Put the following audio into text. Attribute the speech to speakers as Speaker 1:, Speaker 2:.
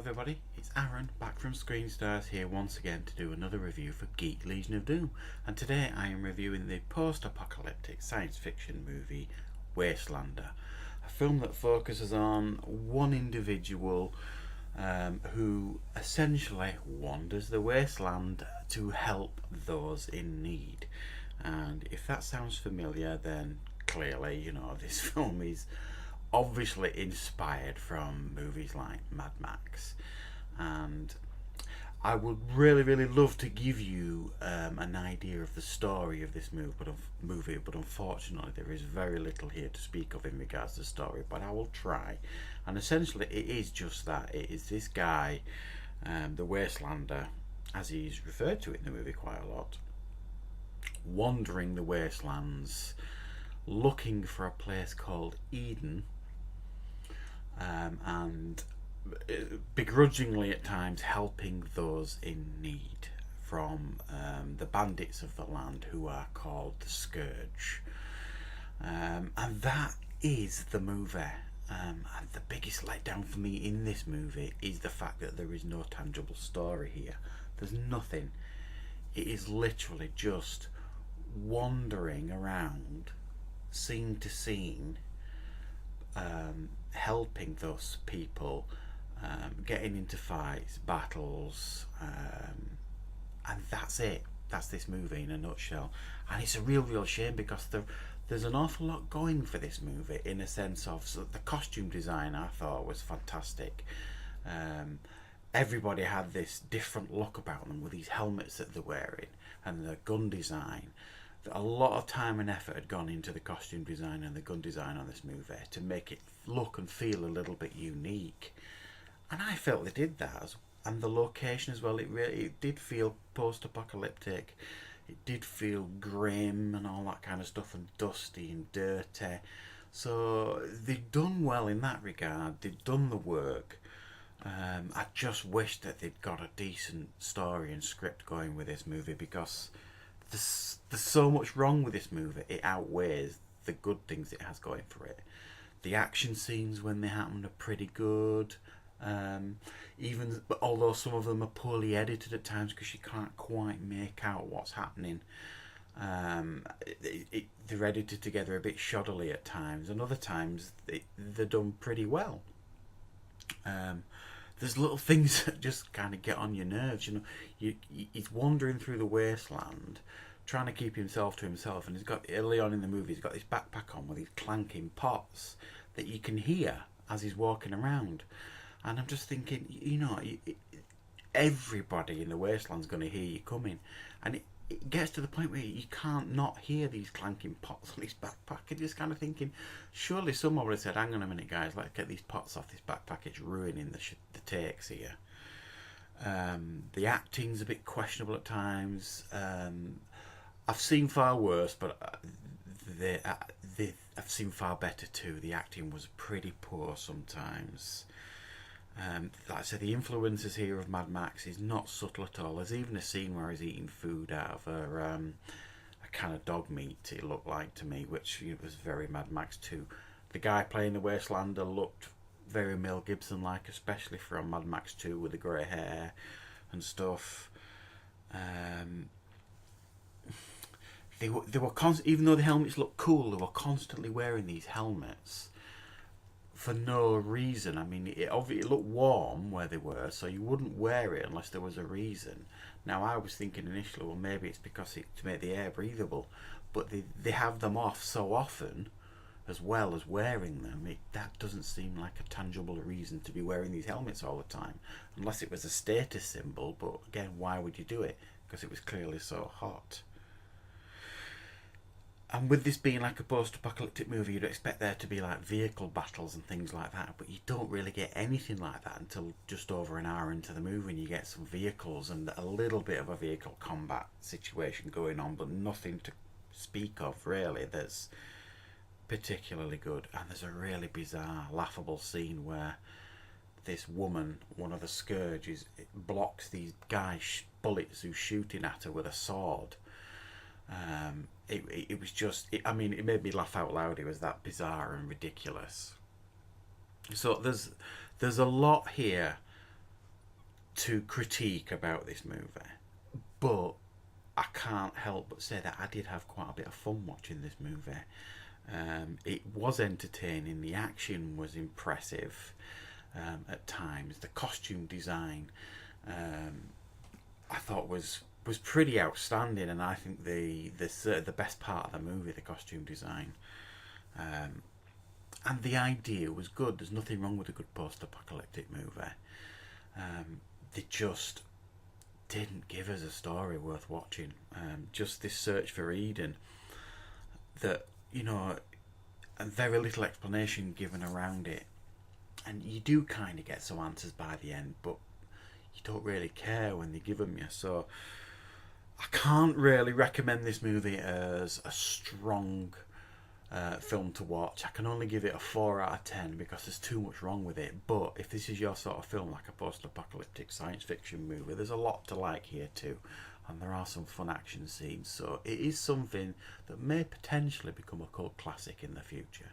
Speaker 1: everybody, it's Aaron back from Screen Stars here once again to do another review for Geek Legion of Doom, and today I am reviewing the post-apocalyptic science fiction movie Wastelander, a film that focuses on one individual who essentially wanders the wasteland to help those in need. And if that sounds familiar, then clearly you know this film is obviously inspired from movies like Mad Max, and I would really love to give you an idea of the story of this movie, but unfortunately there is very little here to speak of in regards to the story, but I will try. And essentially it is just that. It is this guy, the Wastelander, as he's referred to in the movie quite a lot, wandering the wastelands looking for a place called Eden, and begrudgingly at times helping those in need from the bandits of the land, who are called the Scourge. And that is the movie. And the biggest letdown for me in this movie is the fact that there is no tangible story here. There's nothing. It is literally just wandering around scene to scene, helping those people, getting into fights, battles, and that's it. That's this movie in a nutshell. And it's a real shame, because there's an awful lot going for this movie, in a sense of the costume design I thought was fantastic. Everybody had this different look about them with these helmets that they're wearing, and the gun design. A lot of time and effort had gone into the costume design and the gun design on this movie to make it look and feel a little bit unique, and I felt they did that. And the location as well, it did feel post-apocalyptic. It did feel grim and all that kind of stuff, and dusty and dirty. So they'd done well in that regard. They'd done the work. I just wish that they'd got a decent story and script going with this movie, because there's so much wrong with this movie. It outweighs the good things it has going for it. The action scenes, when they happen, are pretty good. Although some of them are poorly edited at times, because you can't quite make out what's happening. They're edited together a bit shoddily at times, and other times they're done pretty well. There's little things that just kind of get on your nerves. You know, he's wandering through the wasteland, trying to keep himself to himself, and he's got, early on in the movie, he's got this backpack on with these clanking pots that you can hear as he's walking around. And I'm just thinking, you know, everybody in the wasteland's going to hear you coming, and it gets to the point where you can't not hear these clanking pots on his backpack. And you're just kind of thinking, surely someone would have said, hang on a minute guys, let's get these pots off this backpack, it's ruining the takes here. The acting's a bit questionable at times. I've seen far worse, but I've seen far better too. The acting was pretty poor sometimes. Like I said, the influences here of Mad Max is not subtle at all. There's even a scene where he's eating food out of a kind of dog meat, it looked like to me, which was very Mad Max 2. The guy playing the Wastelander looked very Mel Gibson like, especially from Mad Max 2 with the grey hair and stuff. They were even though the helmets looked cool, they were constantly wearing these helmets for no reason. I mean, it looked warm where they were, so you wouldn't wear it unless there was a reason. Now, I was thinking initially, well, maybe it's because to make the air breathable, but they have them off so often, as well as wearing them. That doesn't seem like a tangible reason to be wearing these helmets all the time, unless it was a status symbol. But again, why would you do it? Because it was clearly so hot. And with this being like a post-apocalyptic movie, you'd expect there to be like vehicle battles and things like that, but you don't really get anything like that until just over an hour into the movie, and you get some vehicles and a little bit of a vehicle combat situation going on, but nothing to speak of really that's particularly good. And there's a really bizarre, laughable scene where this woman, one of the Scourges, blocks these guys' bullets who's shooting at her with a sword. It was just, I mean, it made me laugh out loud. It was that bizarre and ridiculous. So there's a lot here to critique about this movie, but I can't help but say that I did have quite a bit of fun watching this movie. It was entertaining, the action was impressive at times, the costume design I thought was pretty outstanding, and I think the best part of the movie, the costume design. And the idea was good. There's nothing wrong with a good post-apocalyptic movie. They just didn't give us a story worth watching. Just this search for Eden that, you know, and very little explanation given around it. And you do kind of get some answers by the end, but you don't really care when they give them you. So I can't really recommend this movie as a strong film to watch. I can only give it a 4 out of 10 because there's too much wrong with it. But if this is your sort of film, like a post-apocalyptic science fiction movie, there's a lot to like here too, and there are some fun action scenes. So it is something that may potentially become a cult classic in the future.